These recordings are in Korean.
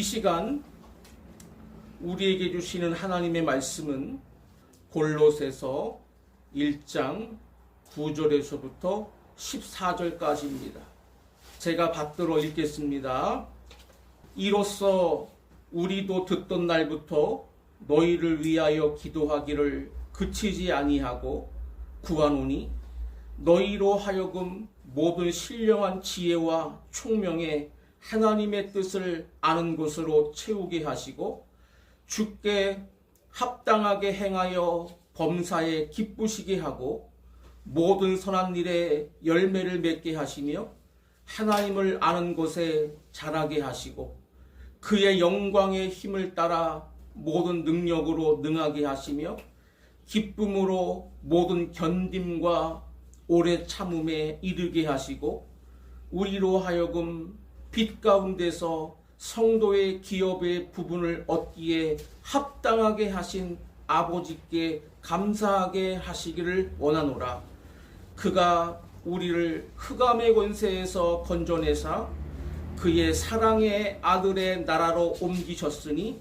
이 시간 우리에게 주시는 하나님의 말씀은 골로새서 1장 9절에서부터 14절까지입니다. 제가 받들어 읽겠습니다. 이로써 우리도 듣던 날부터 너희를 위하여 기도하기를 그치지 아니하고 구하노니 너희로 하여금 모든 신령한 지혜와 총명에 하나님의 뜻을 아는 것으로 채우게 하시고 주께 합당하게 행하여 범사에 기쁘시게 하고 모든 선한 일에 열매를 맺게 하시며 하나님을 아는 것에 자라게 하시고 그의 영광의 힘을 따라 모든 능력으로 능하게 하시며 기쁨으로 모든 견딤과 오래 참음에 이르게 하시고 우리로 하여금 빛 가운데서 성도의 기업의 부분을 얻기에 합당하게 하신 아버지께 감사하게 하시기를 원하노라. 그가 우리를 흑암의 권세에서 건져내사 그의 사랑의 아들의 나라로 옮기셨으니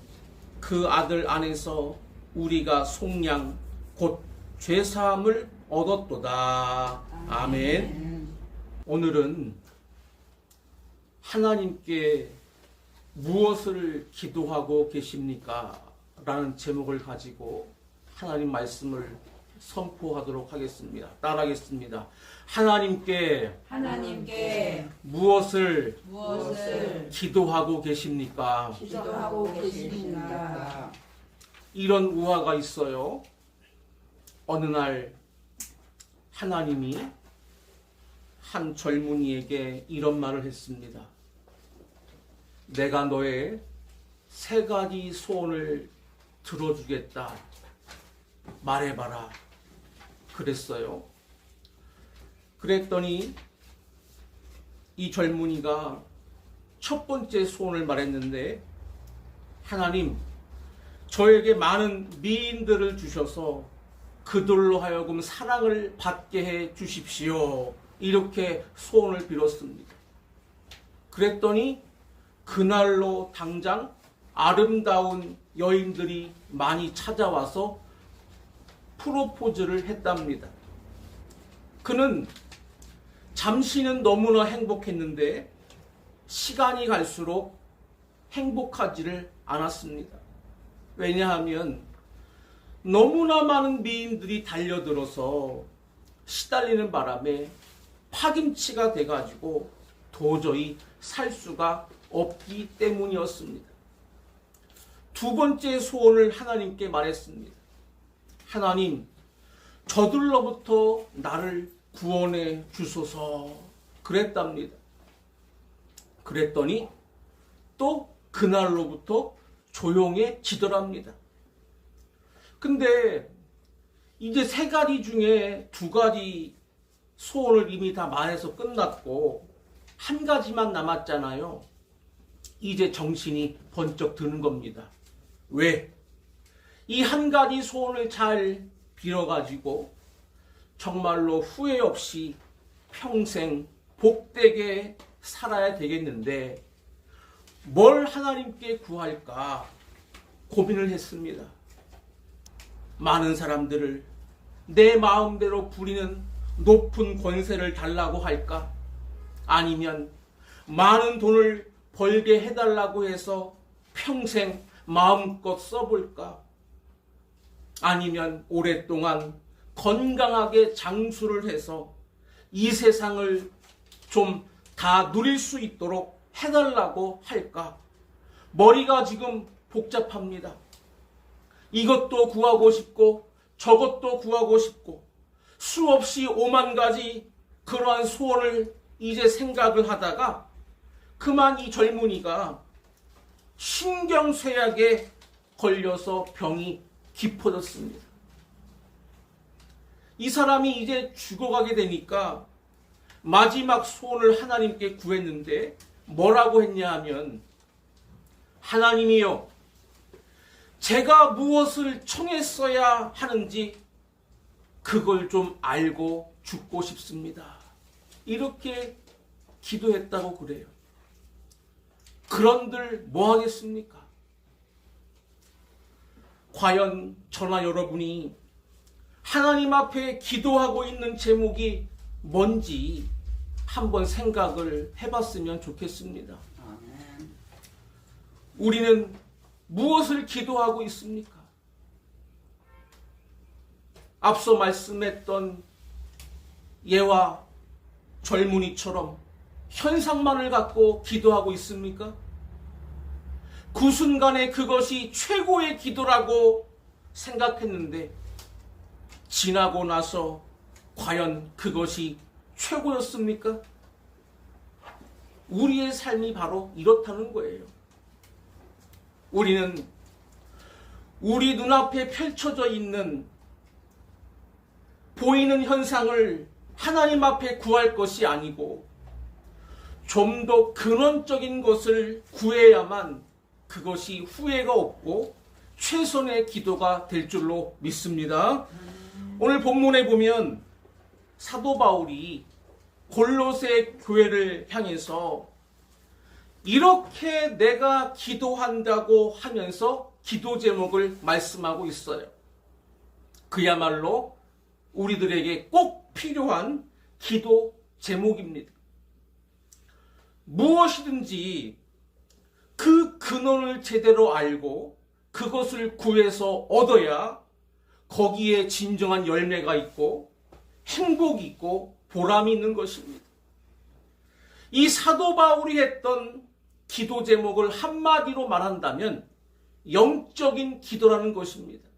그 아들 안에서 우리가 속량 곧 죄사함을 얻었도다. 아멘. 오늘은 하나님께 무엇을 기도하고 계십니까? 라는 제목을 가지고 하나님 말씀을 선포하도록 하겠습니다. 따라하겠습니다. 하나님께 무엇을 기도하고 계십니까? 이런 우화가 있어요. 어느 날 하나님이 한 젊은이에게 이런 말을 했습니다. 내가 너의 3가지 소원을 들어주겠다. 말해봐라. 그랬어요. 그랬더니 이 젊은이가 첫 번째 소원을 말했는데, 하나님, 저에게 많은 미인들을 주셔서 그들로 하여금 사랑을 받게 해 주십시오. 이렇게 소원을 빌었습니다. 그랬더니 그날로 당장 아름다운 여인들이 많이 찾아와서 프로포즈를 했답니다. 그는 잠시는 너무나 행복했는데 시간이 갈수록 행복하지를 않았습니다. 왜냐하면 너무나 많은 미인들이 달려들어서 시달리는 바람에 파김치가 돼가지고 도저히 살 수가 없기 때문이었습니다. 두 번째 소원을 하나님께 말했습니다. 하나님, 저들로부터 나를 구원해 주소서. 그랬답니다. 그랬더니 또 그날로부터 조용해지더랍니다. 근데 이제 3가지 중에 2가지 소원을 이미 다 말해서 끝났고 1가지만 남았잖아요. 이제 정신이 번쩍 드는 겁니다. 왜? 이 1가지 소원을 잘 빌어가지고 정말로 후회 없이 평생 복되게 살아야 되겠는데 뭘 하나님께 구할까 고민을 했습니다. 많은 사람들을 내 마음대로 부리는 높은 권세를 달라고 할까? 아니면 많은 돈을 벌게 해달라고 해서 평생 마음껏 써볼까? 아니면 오랫동안 건강하게 장수를 해서 이 세상을 좀 다 누릴 수 있도록 해달라고 할까? 머리가 지금 복잡합니다. 이것도 구하고 싶고 저것도 구하고 싶고 수없이 5만 가지 그러한 소원을 이제 생각을 하다가 그만 이 젊은이가 신경쇠약에 걸려서 병이 깊어졌습니다. 이 사람이 이제 죽어가게 되니까 마지막 소원을 하나님께 구했는데 뭐라고 했냐 하면, 하나님이여, 제가 무엇을 청했어야 하는지 그걸 좀 알고 죽고 싶습니다. 이렇게 기도했다고 그래요. 그런들 뭐 하겠습니까? 과연 저나 여러분이 하나님 앞에 기도하고 있는 제목이 뭔지 한번 생각을 해봤으면 좋겠습니다. 우리는 무엇을 기도하고 있습니까? 앞서 말씀했던 예와 젊은이처럼 현상만을 갖고 기도하고 있습니까? 그 순간에 그것이 최고의 기도라고 생각했는데 지나고 나서 과연 그것이 최고였습니까? 우리의 삶이 바로 이렇다는 거예요. 우리는 우리 눈앞에 펼쳐져 있는 보이는 현상을 하나님 앞에 구할 것이 아니고 좀 더 근원적인 것을 구해야만 그것이 후회가 없고 최선의 기도가 될 줄로 믿습니다. 오늘 본문에 보면 사도 바울이 골로새 교회를 향해서 이렇게 내가 기도한다고 하면서 기도 제목을 말씀하고 있어요. 그야말로 우리들에게 꼭 필요한 기도 제목입니다. 무엇이든지 그 근원을 제대로 알고 그것을 구해서 얻어야 거기에 진정한 열매가 있고 행복이 있고 보람이 있는 것입니다. 이 사도 바울이 했던 기도 제목을 한마디로 말한다면 영적인 기도라는 것입니다.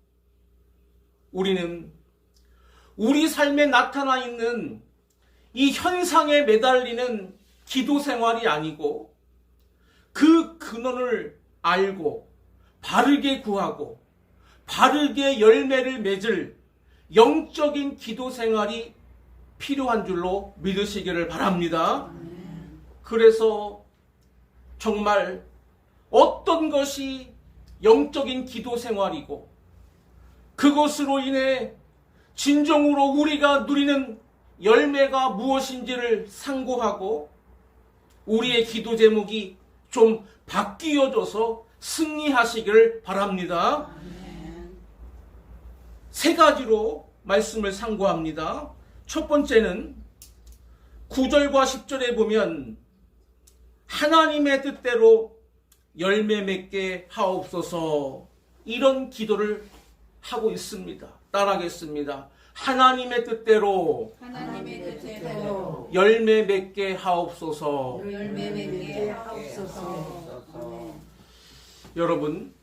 우리는 우리 삶에 나타나 있는 이 현상에 매달리는 기도 생활이 아니고 그 근원을 알고 바르게 구하고 바르게 열매를 맺을 영적인 기도 생활이 필요한 줄로 믿으시기를 바랍니다. 그래서 정말 어떤 것이 영적인 기도 생활이고 그것으로 인해 진정으로 우리가 누리는 열매가 무엇인지를 상고하고 우리의 기도 제목이 좀 바뀌어져서 승리하시기를 바랍니다. 세 가지로 말씀을 상고합니다. 첫 번째는 9절과 10절에 보면 하나님의 뜻대로 열매 맺게 하옵소서 이런 기도를 하고 있습니다. 따라하겠습니다. 하나님의 뜻대로 열매 맺게 하옵소서. 여러분,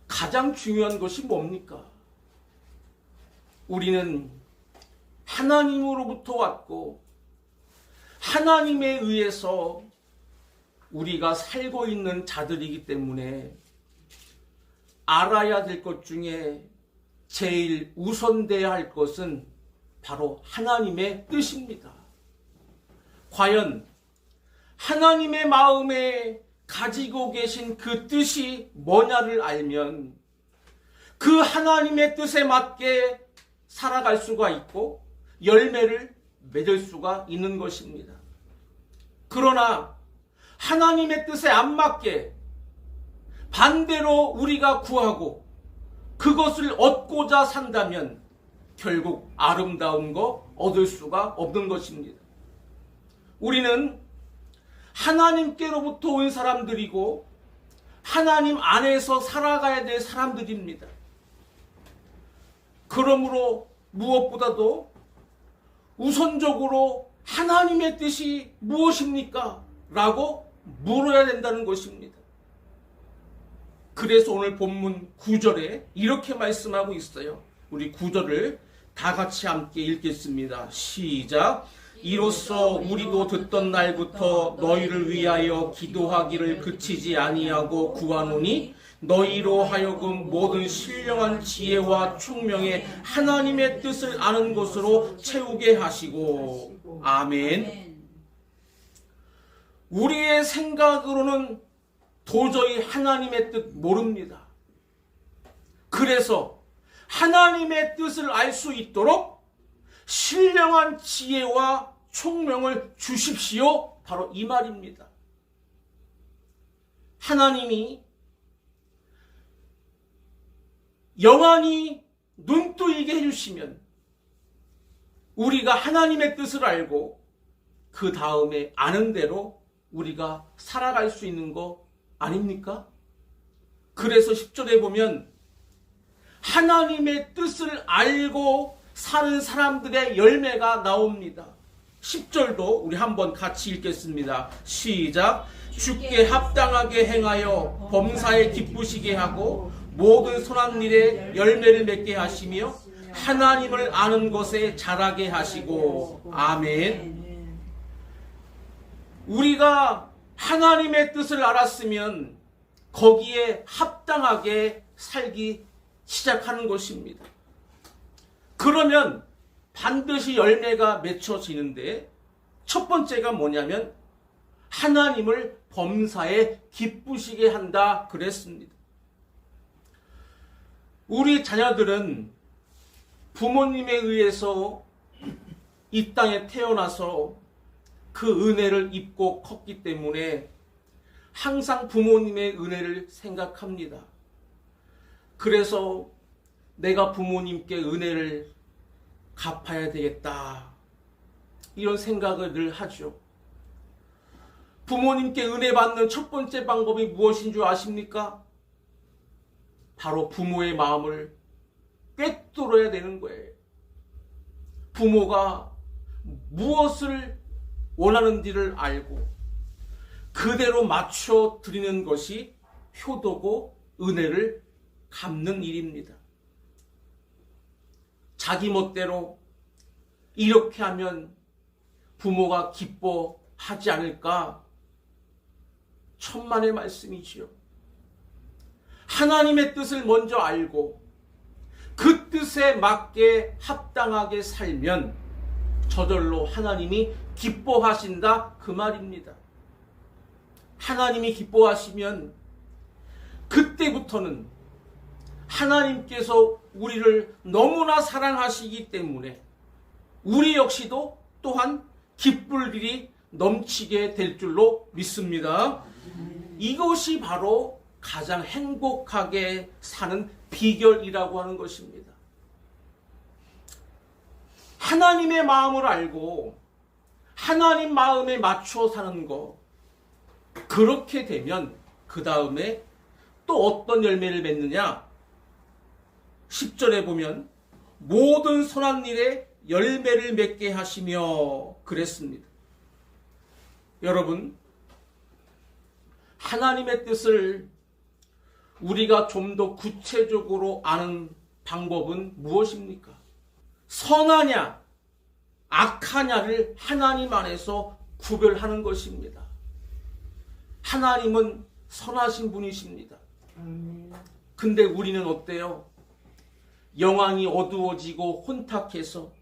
가장 중요한 것이 뭡니까? 우리는 하나님으로부터 왔고 하나님에 의해서 우리가 살고 있는 자들이기 때문에 알아야 될 것 중에 제일 우선돼야 할 것은 바로 하나님의 뜻입니다. 과연 하나님의 마음에 가지고 계신 그 뜻이 뭐냐를 알면 그 하나님의 뜻에 맞게 살아갈 수가 있고 열매를 맺을 수가 있는 것입니다. 그러나 하나님의 뜻에 안 맞게 반대로 우리가 구하고 그것을 얻고자 산다면 결국 아름다운 거 얻을 수가 없는 것입니다. 우리는 하나님께로부터 온 사람들이고 하나님 안에서 살아가야 될 사람들입니다. 그러므로 무엇보다도 우선적으로 하나님의 뜻이 무엇입니까? 라고 물어야 된다는 것입니다. 그래서 오늘 본문 9절에 이렇게 말씀하고 있어요. 우리 9절을 다 같이 함께 읽겠습니다. 시작. 이로써 우리도 듣던 날부터 너희를 위하여 기도하기를 그치지 아니하고 구하노니 너희로 하여금 모든 신령한 지혜와 총명의 하나님의 뜻을 아는 것으로 채우게 하시고. 아멘. 우리의 생각으로는 도저히 하나님의 뜻 모릅니다. 그래서 하나님의 뜻을 알 수 있도록 신령한 지혜와 총명을 주십시오. 바로 이 말입니다. 하나님이 영원히 눈뜨이게 해주시면 우리가 하나님의 뜻을 알고 그 다음에 아는 대로 우리가 살아갈 수 있는 거 아닙니까? 그래서 10절에 보면 하나님의 뜻을 알고 사는 사람들의 열매가 나옵니다. 10절도 우리 한번 같이 읽겠습니다. 시작. 주께 합당하게 행하여 범사에 기쁘시게 하고 모든 선한 일에 열매를 맺게 하시며 하나님을 아는 것에 자라게 하시고. 아멘. 우리가 하나님의 뜻을 알았으면 거기에 합당하게 살기 시작하는 것입니다. 그러면 반드시 열매가 맺혀지는데 첫 번째가 뭐냐면 하나님을 범사에 기쁘시게 한다 그랬습니다. 우리 자녀들은 부모님에 의해서 이 땅에 태어나서 그 은혜를 입고 컸기 때문에 항상 부모님의 은혜를 생각합니다. 그래서 내가 부모님께 은혜를 갚아야 되겠다, 이런 생각을 늘 하죠. 부모님께 은혜 받는 첫 번째 방법이 무엇인 줄 아십니까? 바로 부모의 마음을 꿰뚫어야 되는 거예요. 부모가 무엇을 원하는지를 알고 그대로 맞춰 드리는 것이 효도고 은혜를 갚는 일입니다. 자기 멋대로 이렇게 하면 부모가 기뻐하지 않을까? 천만의 말씀이지요. 하나님의 뜻을 먼저 알고 그 뜻에 맞게 합당하게 살면 저절로 하나님이 기뻐하신다, 그 말입니다. 하나님이 기뻐하시면 그때부터는 하나님께서 우리를 너무나 사랑하시기 때문에 우리 역시도 또한 기쁠 일이 넘치게 될 줄로 믿습니다. 이것이 바로 가장 행복하게 사는 비결이라고 하는 것입니다. 하나님의 마음을 알고 하나님 마음에 맞춰 사는 것, 그렇게 되면 그 다음에 또 어떤 열매를 맺느냐? 10절에 보면 모든 선한 일에 열매를 맺게 하시며 그랬습니다. 여러분, 하나님의 뜻을 우리가 좀 더 구체적으로 아는 방법은 무엇입니까? 선하냐 악하냐를 하나님 안에서 구별하는 것입니다. 하나님은 선하신 분이십니다. 근데 우리는 어때요? 영안이 어두워지고 혼탁해서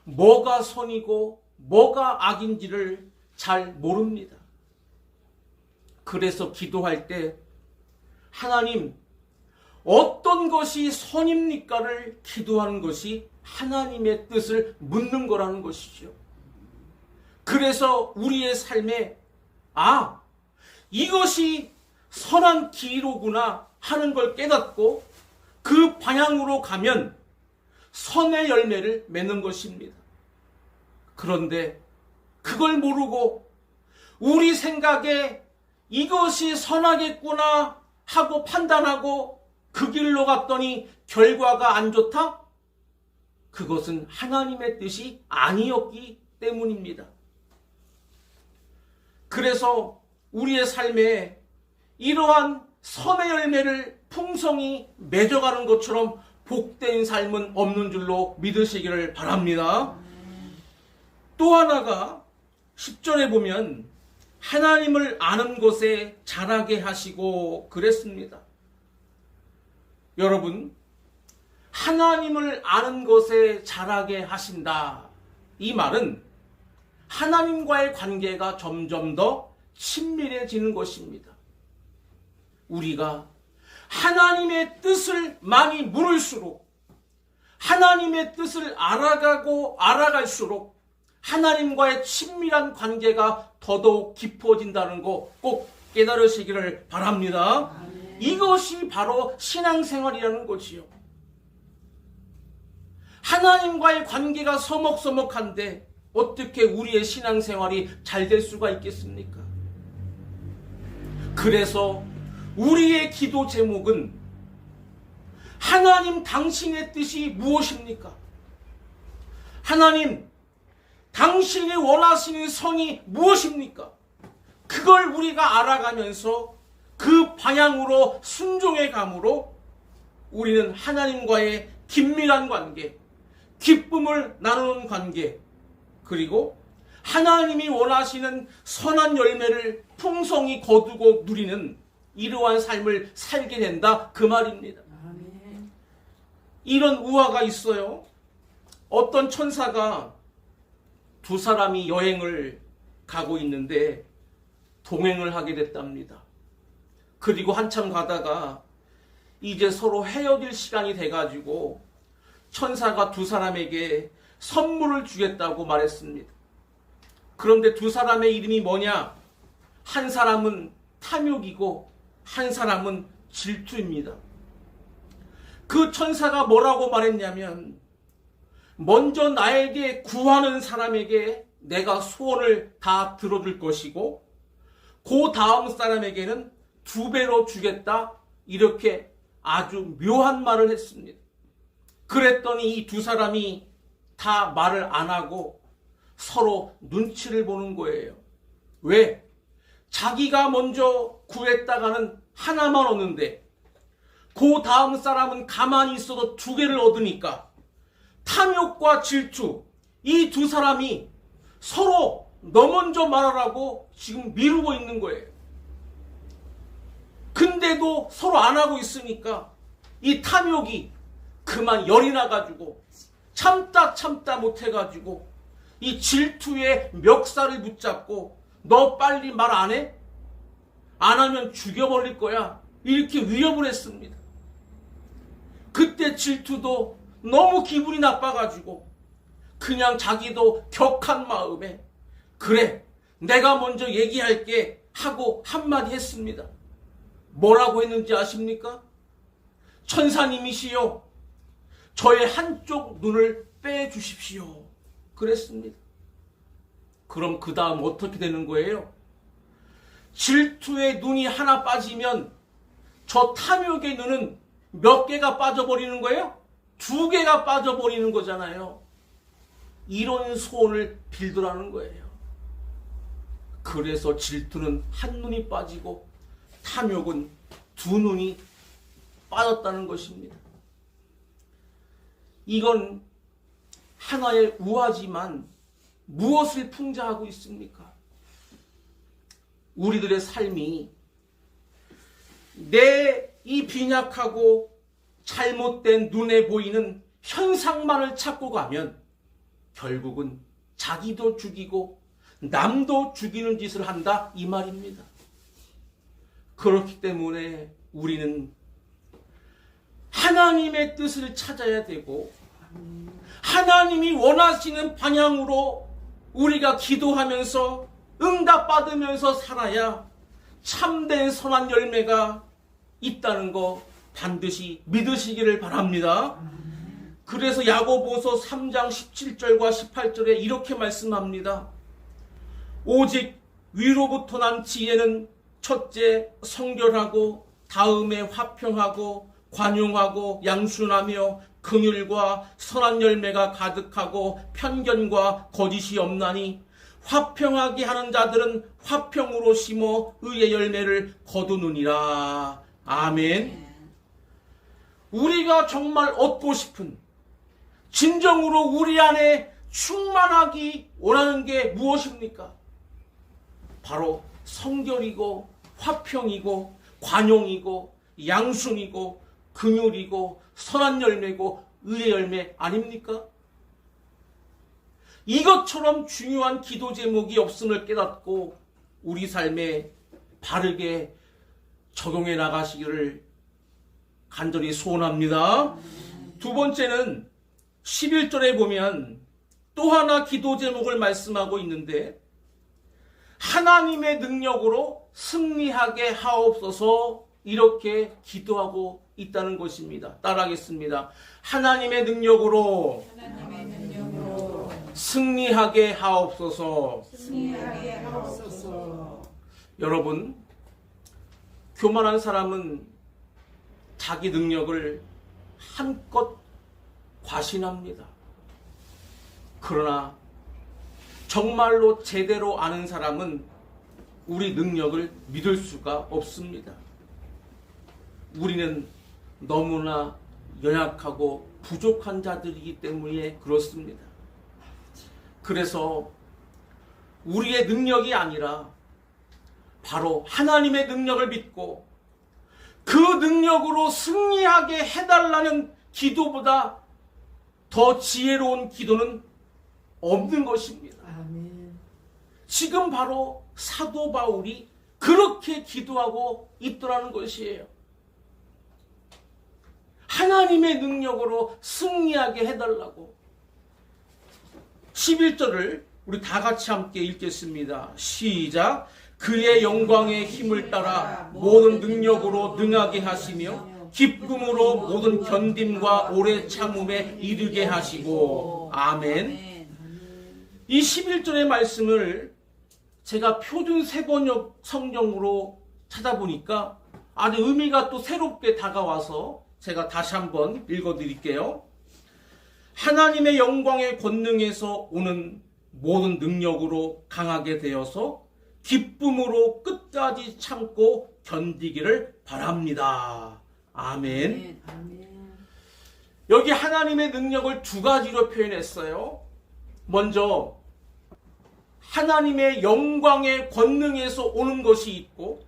뭐가 선이고 뭐가 악인지를 잘 모릅니다. 그래서 기도할 때 하나님, 어떤 것이 선입니까를 기도하는 것이 하나님의 뜻을 묻는 거라는 것이죠. 그래서 우리의 삶에 이것이 선한 길이로구나 하는 걸 깨닫고 그 방향으로 가면 선의 열매를 맺는 것입니다. 그런데 그걸 모르고 우리 생각에 이것이 선하겠구나 하고 판단하고 그 길로 갔더니 결과가 안 좋다? 그것은 하나님의 뜻이 아니었기 때문입니다. 그래서 우리의 삶에 이러한 선의 열매를 풍성히 맺어가는 것처럼 복된 삶은 없는 줄로 믿으시기를 바랍니다. 또 하나가 10절에 보면 하나님을 아는 것에 자라게 하시고 그랬습니다. 여러분, 하나님을 아는 것에 자라게 하신다, 이 말은 하나님과의 관계가 점점 더 친밀해지는 것입니다. 우리가 하나님의 뜻을 많이 물을수록, 하나님의 뜻을 알아가고 알아갈수록 하나님과의 친밀한 관계가 더더욱 깊어진다는 거 꼭 깨달으시기를 바랍니다. 이것이 바로 신앙생활이라는 것이요. 하나님과의 관계가 서먹서먹한데 어떻게 우리의 신앙생활이 잘 될 수가 있겠습니까? 그래서 우리의 기도 제목은 하나님 당신의 뜻이 무엇입니까? 하나님 당신이 원하시는 선이 무엇입니까? 그걸 우리가 알아가면서 그 방향으로 순종해 감으로 우리는 하나님과의 긴밀한 관계, 기쁨을 나누는 관계, 그리고 하나님이 원하시는 선한 열매를 풍성히 거두고 누리는 이러한 삶을 살게 된다 그 말입니다. 이런 우화가 있어요. 어떤 천사가 두 사람이 여행을 가고 있는데 동행을 하게 됐답니다. 그리고 한참 가다가 이제 서로 헤어질 시간이 돼가지고 천사가 두 사람에게 선물을 주겠다고 말했습니다. 그런데 두 사람의 이름이 뭐냐? 한 사람은 탐욕이고 한 사람은 질투입니다. 그 천사가 뭐라고 말했냐면, 먼저 나에게 구하는 사람에게 내가 소원을 다 들어줄 것이고 그 다음 사람에게는 2배로 주겠다, 이렇게 아주 묘한 말을 했습니다. 그랬더니 이 두 사람이 다 말을 안 하고 서로 눈치를 보는 거예요. 왜? 자기가 먼저 구했다가는 하나만 얻는데 그 다음 사람은 가만히 있어도 2개를 얻으니까 탐욕과 질투, 이 두 사람이 서로 너 먼저 말하라고 지금 미루고 있는 거예요. 근데도 서로 안 하고 있으니까 이 탐욕이 그만 열이 나가지고 참다 못해가지고 이 질투의 멱살을 붙잡고 너 빨리 말 안 해? 안 하면 죽여버릴 거야, 이렇게 위협을 했습니다. 그때 질투도 너무 기분이 나빠가지고 그냥 자기도 격한 마음에 그래 내가 먼저 얘기할게 하고 한마디 했습니다. 뭐라고 했는지 아십니까? 천사님이시여 저의 한쪽 눈을 빼주십시오 그랬습니다. 그럼 그 다음 어떻게 되는 거예요? 질투의 눈이 하나 빠지면 저 탐욕의 눈은 몇 개가 빠져버리는 거예요? 2개가 빠져버리는 거잖아요. 이런 소원을 빌더라는 거예요. 그래서 질투는 한 눈이 빠지고 탐욕은 2눈이 빠졌다는 것입니다. 이건 하나의 우화지만 무엇을 풍자하고 있습니까? 우리들의 삶이 내 이 빈약하고 잘못된 눈에 보이는 현상만을 찾고 가면 결국은 자기도 죽이고 남도 죽이는 짓을 한다 이 말입니다. 그렇기 때문에 우리는 하나님의 뜻을 찾아야 되고 하나님이 원하시는 방향으로 우리가 기도하면서 응답받으면서 살아야 참된 선한 열매가 있다는 거 반드시 믿으시기를 바랍니다. 그래서 야고보서 3장 17절과 18절에 이렇게 말씀합니다. 오직 위로부터 난 지혜는 첫째 성결하고 다음에 화평하고 관용하고 양순하며 긍휼과 선한 열매가 가득하고 편견과 거짓이 없나니 화평하게 하는 자들은 화평으로 심어 의의 열매를 거두느니라. 아멘. 우리가 정말 얻고 싶은, 진정으로 우리 안에 충만하기 원하는 게 무엇입니까? 바로 성결이고 화평이고 관용이고 양순이고 긍휼이고 선한 열매고 의의 열매 아닙니까? 이것처럼 중요한 기도 제목이 없음을 깨닫고 우리 삶에 바르게 적용해 나가시기를 간절히 소원합니다. 두 번째는 11절에 보면 또 하나 기도 제목을 말씀하고 있는데, 하나님의 능력으로 승리하게 하옵소서 이렇게 기도하고 있다는 것입니다. 따라하겠습니다. 하나님의 능력으로 승리하게 하옵소서. 여러분, 교만한 사람은 자기 능력을 한껏 과신합니다. 그러나 정말로 제대로 아는 사람은 우리 능력을 믿을 수가 없습니다. 우리는 너무나 연약하고 부족한 자들이기 때문에 그렇습니다. 그래서 우리의 능력이 아니라 바로 하나님의 능력을 믿고 그 능력으로 승리하게 해달라는 기도보다 더 지혜로운 기도는 없는 것입니다. 아멘. 지금 바로 사도 바울이 그렇게 기도하고 있더라는 것이에요. 하나님의 능력으로 승리하게 해달라고. 11절을 우리 다 같이 함께 읽겠습니다. 시작. 그의 영광의 힘을 따라 모든 능력으로 능하게 하시며 기쁨으로 모든 견딤과 오래 참음에 이르게 하시고. 아멘. 이 11절의 말씀을 제가 표준 세번역 성경으로 찾아보니까 아주 의미가 또 새롭게 다가와서 제가 다시 한번 읽어드릴게요. 하나님의 영광의 권능에서 오는 모든 능력으로 강하게 되어서 기쁨으로 끝까지 참고 견디기를 바랍니다. 아멘. 여기 하나님의 능력을 두 가지로 표현했어요. 먼저 하나님의 영광의 권능에서 오는 것이 있고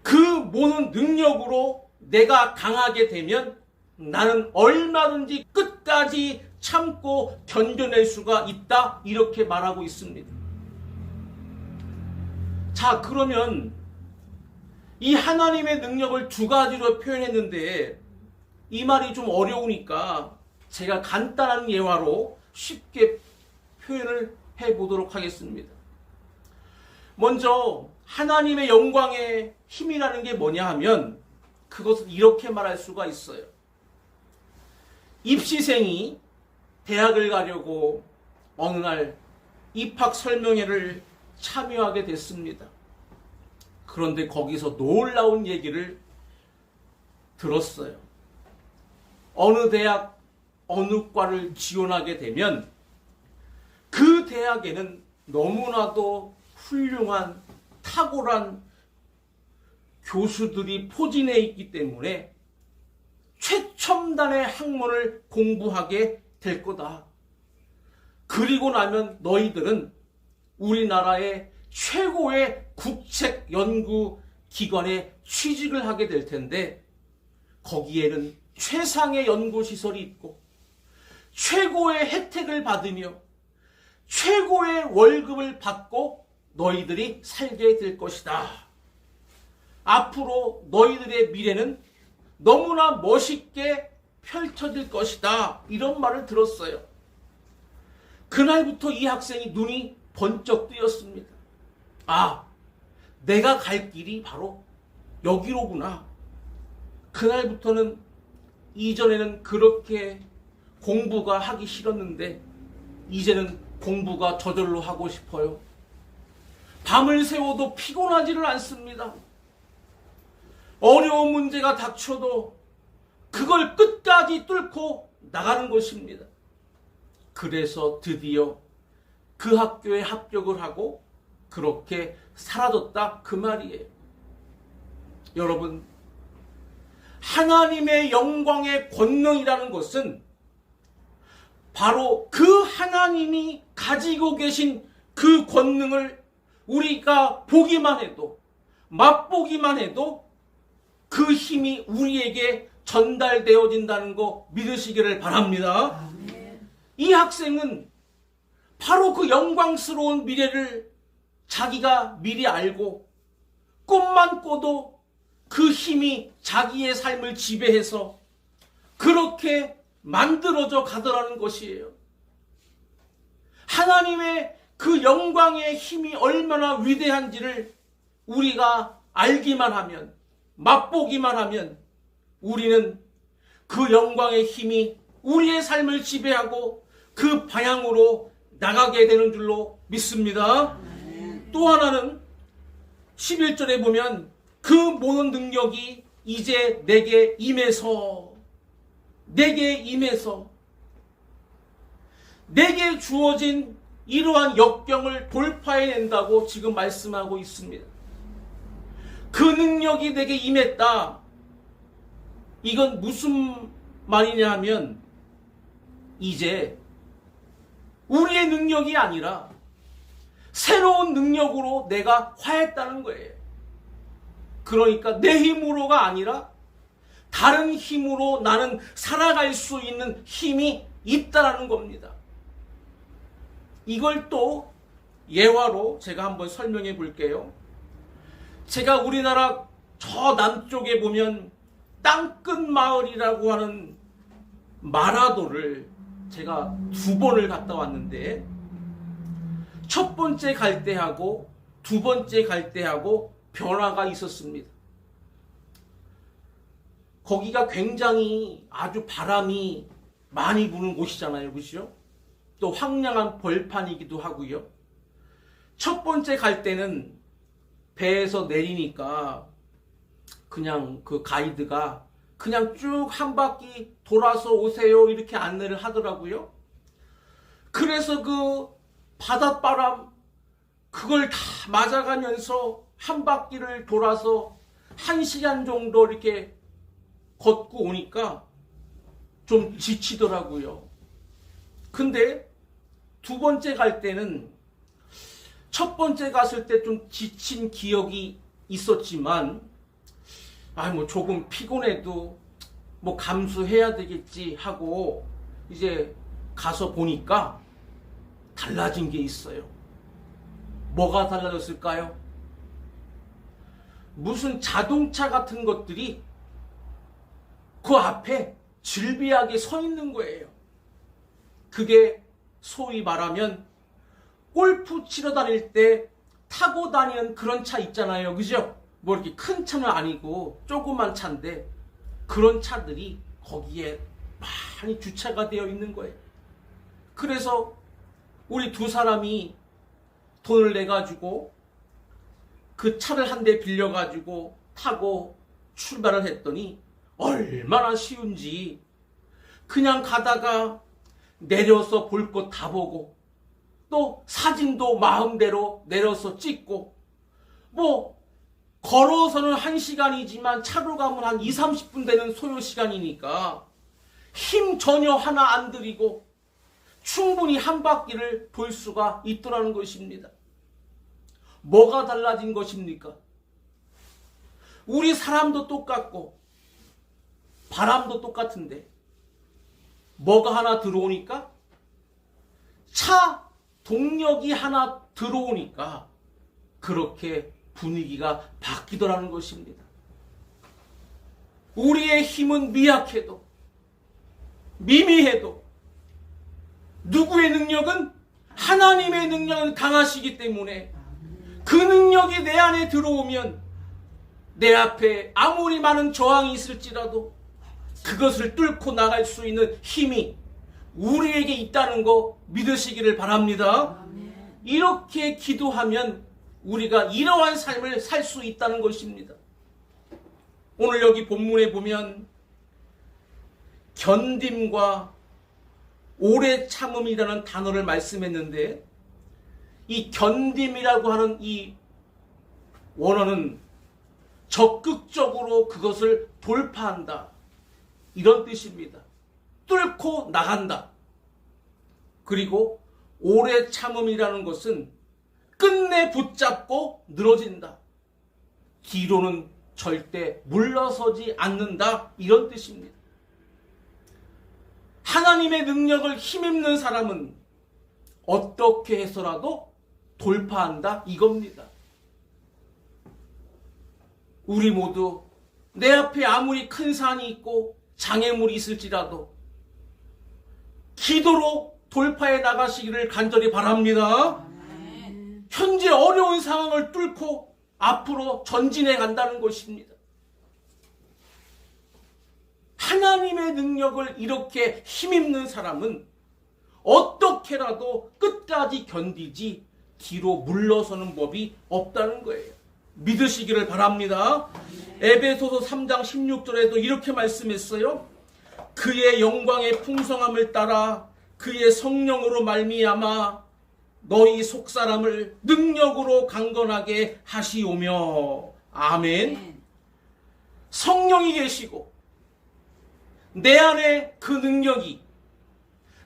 그 모든 능력으로 내가 강하게 되면 나는 얼마든지 끝까지 참고 견뎌낼 수가 있다 이렇게 말하고 있습니다. 자, 그러면 이 하나님의 능력을 두 가지로 표현했는데 이 말이 좀 어려우니까 제가 간단한 예화로 쉽게 표현을 해보도록 하겠습니다. 먼저 하나님의 영광의 힘이라는 게 뭐냐 하면 그것은 이렇게 말할 수가 있어요. 입시생이 대학을 가려고 어느 날 입학 설명회를 참여하게 됐습니다. 그런데 거기서 놀라운 얘기를 들었어요. 어느 대학, 어느 과를 지원하게 되면 그 대학에는 너무나도 훌륭한 탁월한 교수들이 포진해 있기 때문에 최첨단의 학문을 공부하게 될 거다. 그리고 나면 너희들은 우리나라의 최고의 국책 연구 기관에 취직을 하게 될 텐데 거기에는 최상의 연구시설이 있고 최고의 혜택을 받으며 최고의 월급을 받고 너희들이 살게 될 것이다. 앞으로 너희들의 미래는 너무나 멋있게 펼쳐질 것이다. 이런 말을 들었어요. 그날부터 이 학생이 눈이 번쩍 뜨였습니다. 아, 내가 갈 길이 바로 여기로구나. 그날부터는 이전에는 그렇게 공부가 하기 싫었는데 이제는 공부가 저절로 하고 싶어요. 밤을 새워도 피곤하지를 않습니다. 어려운 문제가 닥쳐도 그걸 끝까지 뚫고 나가는 것입니다. 그래서 드디어 그 학교에 합격을 하고 그렇게 사라졌다 그 말이에요. 여러분, 하나님의 영광의 권능이라는 것은 바로 그 하나님이 가지고 계신 그 권능을 우리가 보기만 해도, 맛보기만 해도 그 힘이 우리에게 전달되어진다는 거 믿으시기를 바랍니다. 아멘. 이 학생은 바로 그 영광스러운 미래를 자기가 미리 알고 꿈만 꿔도 그 힘이 자기의 삶을 지배해서 그렇게 만들어져 가더라는 것이에요. 하나님의 그 그 영광의 힘이 얼마나 위대한지를 우리가 알기만 하면, 맛보기만 하면 우리는 그 영광의 힘이 우리의 삶을 지배하고 그 방향으로 나가게 되는 줄로 믿습니다. 또 하나는 11절에 보면 그 모든 능력이 이제 내게 임해서 내게 주어진 이러한 역경을 돌파해낸다고 지금 말씀하고 있습니다. 그 능력이 내게 임했다. 이건 무슨 말이냐 하면 이제 우리의 능력이 아니라 새로운 능력으로 내가 화했다는 거예요. 그러니까 내 힘으로가 아니라 다른 힘으로 나는 살아갈 수 있는 힘이 있다라는 겁니다. 이걸 또 예화로 제가 한번 설명해 볼게요. 제가 우리나라 저 남쪽에 보면 땅끝 마을이라고 하는 마라도를 제가 2번을 갔다 왔는데, 첫 번째 갈 때하고 두 번째 갈 때하고 변화가 있었습니다. 거기가 굉장히 아주 바람이 많이 부는 곳이잖아요. 그렇죠? 또 황량한 벌판이기도 하고요. 첫 번째 갈 때는 배에서 내리니까 그냥 그 가이드가 그냥 쭉 한 바퀴 돌아서 오세요 이렇게 안내를 하더라고요. 그래서 그 바닷바람 그걸 다 맞아가면서 한 바퀴를 돌아서 1시간 정도 이렇게 걷고 오니까 좀 지치더라고요. 근데 두 번째 갈 때는 첫 번째 갔을 때 좀 지친 기억이 있었지만 뭐 조금 피곤해도 뭐 감수해야 되겠지 하고 이제 가서 보니까 달라진 게 있어요. 뭐가 달라졌을까요? 무슨 자동차 같은 것들이 그 앞에 질비하게 서 있는 거예요. 그게 소위 말하면 골프 치러 다닐 때 타고 다니는 그런 차 있잖아요. 그죠? 뭐 이렇게 큰 차는 아니고 조그만 차인데 그런 차들이 거기에 많이 주차가 되어 있는 거예요. 그래서 우리 두 사람이 돈을 내가지고 그 차를 한 대 빌려가지고 타고 출발을 했더니 얼마나 쉬운지 그냥 가다가 내려서 볼 것 다 보고 또 사진도 마음대로 내려서 찍고 뭐 걸어서는 1시간이지만 차로 가면 한 20-30분 되는 소요 시간이니까 힘 전혀 하나 안 들이고 충분히 한 바퀴를 돌 수가 있더라는 것입니다. 뭐가 달라진 것입니까? 우리 사람도 똑같고 바람도 똑같은데 뭐가 하나 들어오니까 차 동력이 하나 들어오니까 그렇게 분위기가 바뀌더라는 것입니다. 우리의 힘은 미약해도 미미해도 누구의 능력은 하나님의 능력은 강하시기 때문에 그 능력이 내 안에 들어오면 내 앞에 아무리 많은 저항이 있을지라도 그것을 뚫고 나갈 수 있는 힘이 우리에게 있다는 거 믿으시기를 바랍니다. 이렇게 기도하면 우리가 이러한 삶을 살 수 있다는 것입니다. 오늘 여기 본문에 보면 견딤과 오래 참음이라는 단어를 말씀했는데 이 견딤이라고 하는 이 원어는 적극적으로 그것을 돌파한다 이런 뜻입니다. 뚫고 나간다. 그리고 오래 참음이라는 것은 끝내 붙잡고 늘어진다. 뒤로는 절대 물러서지 않는다 이런 뜻입니다. 하나님의 능력을 힘입는 사람은 어떻게 해서라도 돌파한다 이겁니다. 우리 모두 내 앞에 아무리 큰 산이 있고 장애물이 있을지라도 기도로 돌파해 나가시기를 간절히 바랍니다. 어려운 상황을 뚫고 앞으로 전진해 간다는 것입니다. 하나님의 능력을 이렇게 힘입는 사람은 어떻게라도 끝까지 견디지 뒤로 물러서는 법이 없다는 거예요. 믿으시기를 바랍니다. 에베소서 3장 16절에도 이렇게 말씀했어요. 그의 영광의 풍성함을 따라 그의 성령으로 말미암아 너희 속사람을 능력으로 강건하게 하시오며. 아멘. 성령이 계시고 내 안에 그 능력이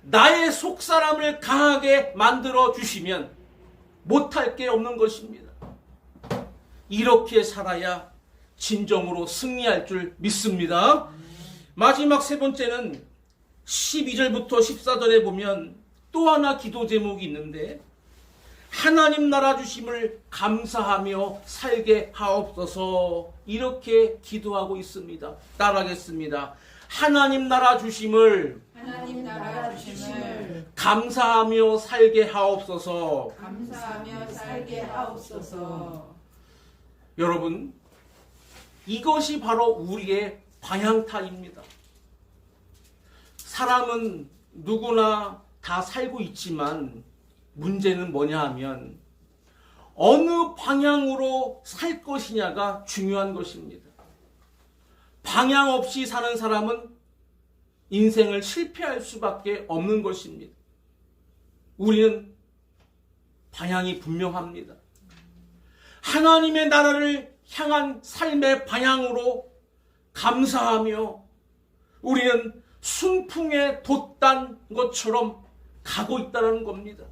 나의 속사람을 강하게 만들어 주시면 못할 게 없는 것입니다. 이렇게 살아야 진정으로 승리할 줄 믿습니다. 마지막 세 번째는 12절부터 14절에 보면 또 하나 기도 제목이 있는데, 하나님 나라 주심을 감사하며 살게 하옵소서, 이렇게 기도하고 있습니다. 따라하겠습니다. 하나님 나라 주심을 감사하며 살게 하옵소서. 여러분, 이것이 바로 우리의 방향타입니다. 사람은 누구나 다 살고 있지만 문제는 뭐냐 하면 어느 방향으로 살 것이냐가 중요한 것입니다. 방향 없이 사는 사람은 인생을 실패할 수밖에 없는 것입니다. 우리는 방향이 분명합니다. 하나님의 나라를 향한 삶의 방향으로 감사하며 우리는 순풍에 돛단 것처럼 가고 있다는 겁니다.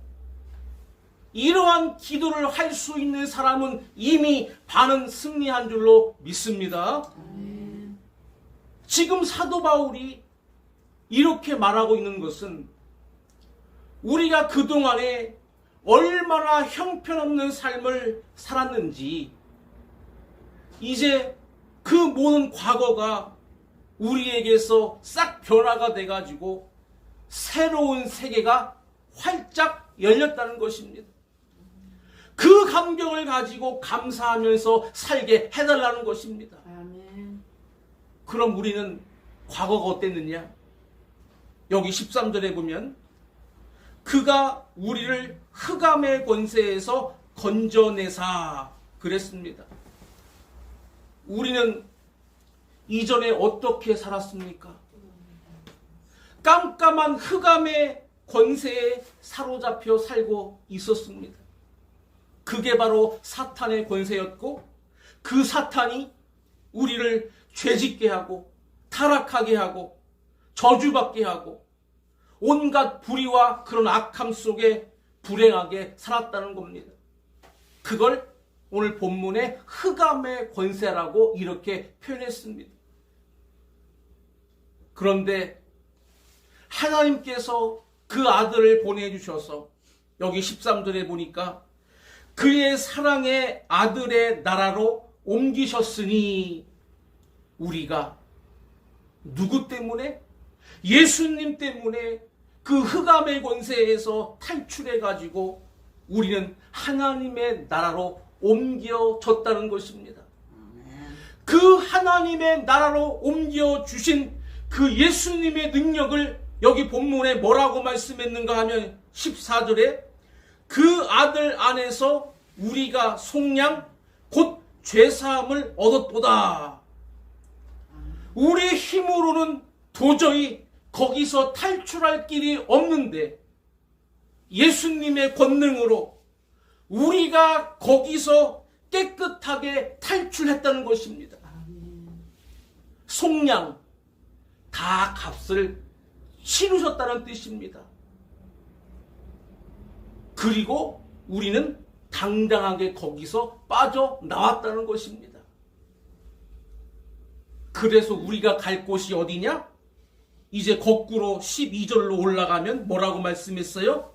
이러한 기도를 할 수 있는 사람은 이미 반은 승리한 줄로 믿습니다. 지금 사도 바울이 이렇게 말하고 있는 것은 우리가 그동안에 얼마나 형편없는 삶을 살았는지 이제 그 모든 과거가 우리에게서 싹 변화가 돼가지고 새로운 세계가 활짝 열렸다는 것입니다. 그 감격을 가지고 감사하면서 살게 해달라는 것입니다. 아멘. 그럼 우리는 과거가 어땠느냐? 여기 13절에 보면 그가 우리를 흑암의 권세에서 건져내사 그랬습니다. 우리는 이전에 어떻게 살았습니까? 깜깜한 흑암의 권세에 사로잡혀 살고 있었습니다. 그게 바로 사탄의 권세였고, 그 사탄이 우리를 죄짓게 하고 타락하게 하고 저주받게 하고 온갖 불의와 그런 악함 속에 불행하게 살았다는 겁니다. 그걸 오늘 본문에 흑암의 권세라고 이렇게 표현했습니다. 그런데 하나님께서 그 아들을 보내주셔서 여기 13절에 보니까 그의 사랑의 아들의 나라로 옮기셨으니, 우리가 누구 때문에? 예수님 때문에 그 흑암의 권세에서 탈출해가지고 우리는 하나님의 나라로 옮겨졌다는 것입니다. 그 하나님의 나라로 옮겨주신 그 예수님의 능력을 여기 본문에 뭐라고 말씀했는가 하면 14절에 그 아들 안에서 우리가 속량 곧 죄사함을 얻었도다. 우리 힘으로는 도저히 거기서 탈출할 길이 없는데 예수님의 권능으로 우리가 거기서 깨끗하게 탈출했다는 것입니다. 속량, 다 값을 치르셨다는 뜻입니다. 그리고 우리는 당당하게 거기서 빠져나왔다는 것입니다. 그래서 우리가 갈 곳이 어디냐? 이제 거꾸로 12절로 올라가면 뭐라고 말씀했어요?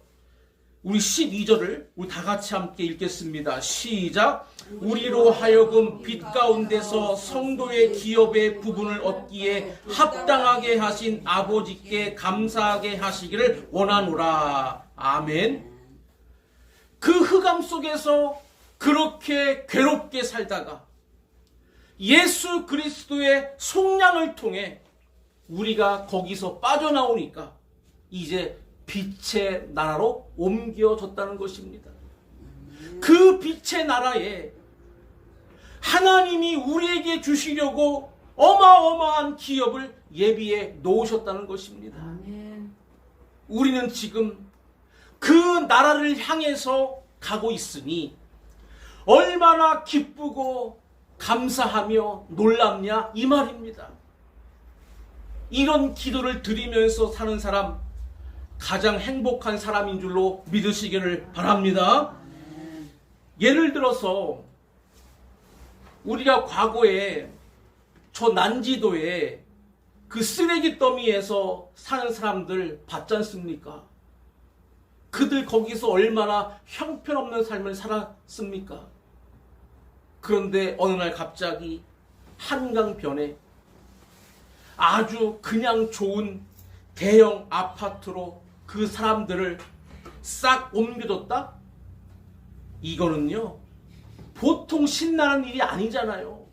우리 12절을 우리 다 같이 함께 읽겠습니다. 시작! 우리로 하여금 빛 가운데서 성도의 기업의 부분을 얻기에 합당하게 하신 아버지께 감사하게 하시기를 원하노라. 아멘. 그 흑암 속에서 그렇게 괴롭게 살다가 예수 그리스도의 속량을 통해 우리가 거기서 빠져나오니까 이제 빛의 나라로 옮겨졌다는 것입니다. 그 빛의 나라에 하나님이 우리에게 주시려고 어마어마한 기업을 예비해 놓으셨다는 것입니다. 아멘. 우리는 지금 그 나라를 향해서 가고 있으니 얼마나 기쁘고 감사하며 놀랍냐 이 말입니다. 이런 기도를 드리면서 사는 사람 가장 행복한 사람인 줄로 믿으시기를 바랍니다. 예를 들어서 우리가 과거에 저 난지도에 그 쓰레기 더미에서 사는 사람들 봤지 않습니까? 그들 거기서 얼마나 형편없는 삶을 살았습니까? 그런데 어느 날 갑자기 한강변에 아주 그냥 좋은 대형 아파트로 그 사람들을 싹 옮겨줬다? 이거는요, 보통 신나는 일이 아니잖아요.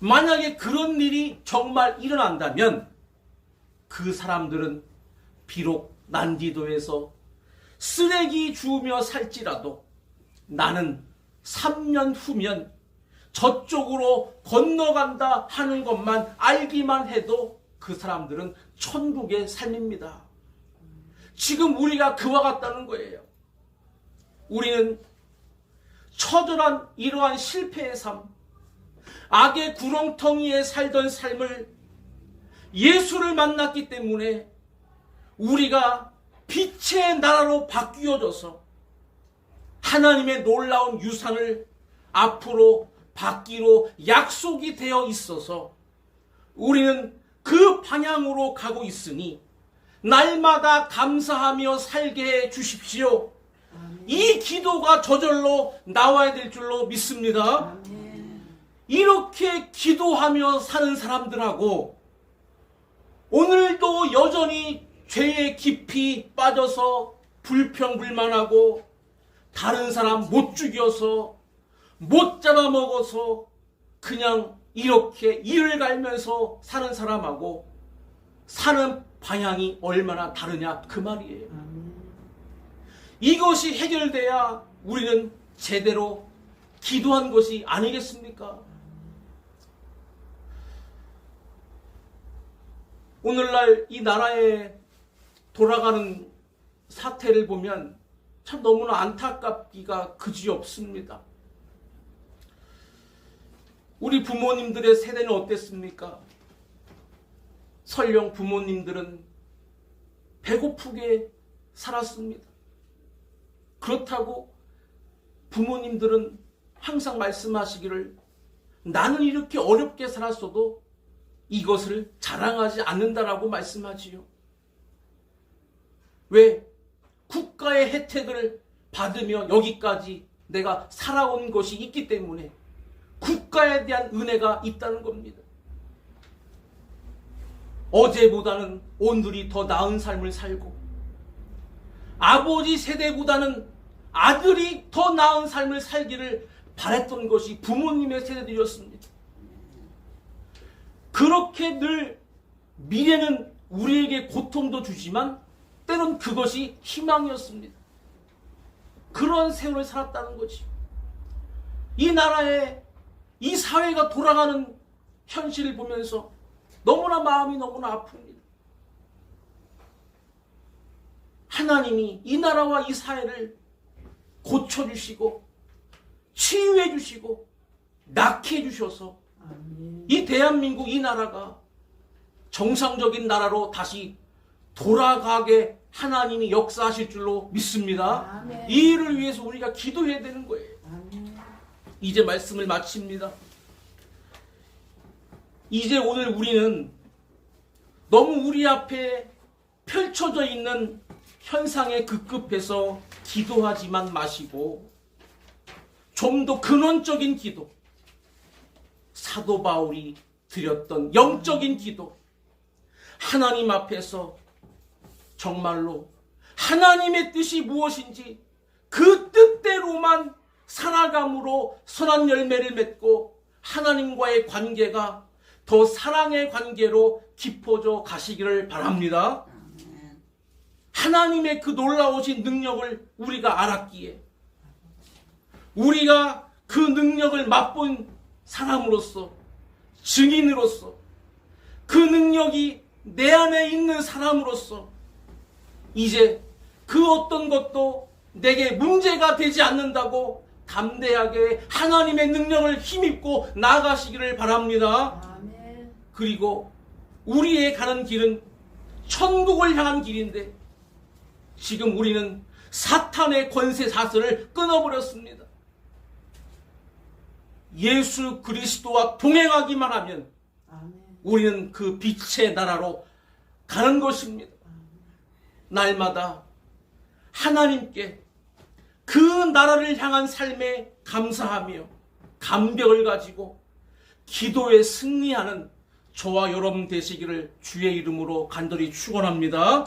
만약에 그런 일이 정말 일어난다면 그 사람들은 비록 난지도에서 쓰레기 주우며 살지라도 나는 3년 후면 저쪽으로 건너간다 하는 것만 알기만 해도 그 사람들은 천국의 삶입니다. 지금 우리가 그와 같다는 거예요. 우리는 처절한 이러한 실패의 삶, 악의 구렁텅이에 살던 삶을 예수를 만났기 때문에 우리가 빛의 나라로 바뀌어져서 하나님의 놀라운 유산을 앞으로 받기로 약속이 되어 있어서 우리는 그 방향으로 가고 있으니 날마다 감사하며 살게 해 주십시오. 이 기도가 저절로 나와야 될 줄로 믿습니다. 이렇게 기도하며 사는 사람들하고 오늘도 여전히 죄에 깊이 빠져서 불평불만하고 다른 사람 못 죽여서 못 잡아먹어서 그냥 이렇게 이를 갈면서 사는 사람하고 사는 방향이 얼마나 다르냐 그 말이에요. 이것이 해결돼야 우리는 제대로 기도한 것이 아니겠습니까? 오늘날 이 나라에 돌아가는 사태를 보면 참 너무나 안타깝기가 그지없습니다. 우리 부모님들의 세대는 어땠습니까? 설령 부모님들은 배고프게 살았습니다. 그렇다고 부모님들은 항상 말씀하시기를 나는 이렇게 어렵게 살았어도 이것을 자랑하지 않는다라고 말씀하지요. 왜? 국가의 혜택을 받으며 여기까지 내가 살아온 것이 있기 때문에 국가에 대한 은혜가 있다는 겁니다. 어제보다는 오늘이 더 나은 삶을 살고 아버지 세대보다는 아들이 더 나은 삶을 살기를 바랬던 것이 부모님의 세대들이었습니다. 그렇게 늘 미래는 우리에게 고통도 주지만 때론 그것이 희망이었습니다. 그런 세월을 살았다는 거지. 이 나라에 이 사회가 돌아가는 현실을 보면서 너무나 마음이 너무나 아픕니다. 하나님이 이 나라와 이 사회를 고쳐주시고 치유해 주시고 낫게 해주셔서 이 대한민국 이 나라가 정상적인 나라로 다시 돌아가게 하나님이 역사하실 줄로 믿습니다. 아멘. 이 일을 위해서 우리가 기도해야 되는 거예요. 아멘. 이제 말씀을 마칩니다. 이제 오늘 우리는 너무 우리 앞에 펼쳐져 있는 현상에 급급해서 기도하지만 마시고 좀 더 근원적인 기도, 사도 바울이 드렸던 영적인 기도, 하나님 앞에서 정말로 하나님의 뜻이 무엇인지 그 뜻대로만 살아가 나아감으로 선한 열매를 맺고 하나님과의 관계가 더 사랑의 관계로 깊어져 가시기를 바랍니다. 하나님의 그 놀라우신 능력을 우리가 알았기에 우리가 그 능력을 맛본 사람으로서 증인으로서 그 능력이 내 안에 있는 사람으로서 이제 그 어떤 것도 내게 문제가 되지 않는다고 담대하게 하나님의 능력을 힘입고 나아가시기를 바랍니다. 아멘. 그리고 우리의 가는 길은 천국을 향한 길인데 지금 우리는 사탄의 권세 사슬을 끊어버렸습니다. 예수 그리스도와 동행하기만 하면 아멘. 우리는 그 빛의 나라로 가는 것입니다. 날마다 하나님께 그 나라를 향한 삶에 감사하며 감격을 가지고 기도에 승리하는 저와 여러분 되시기를 주의 이름으로 간절히 축원합니다.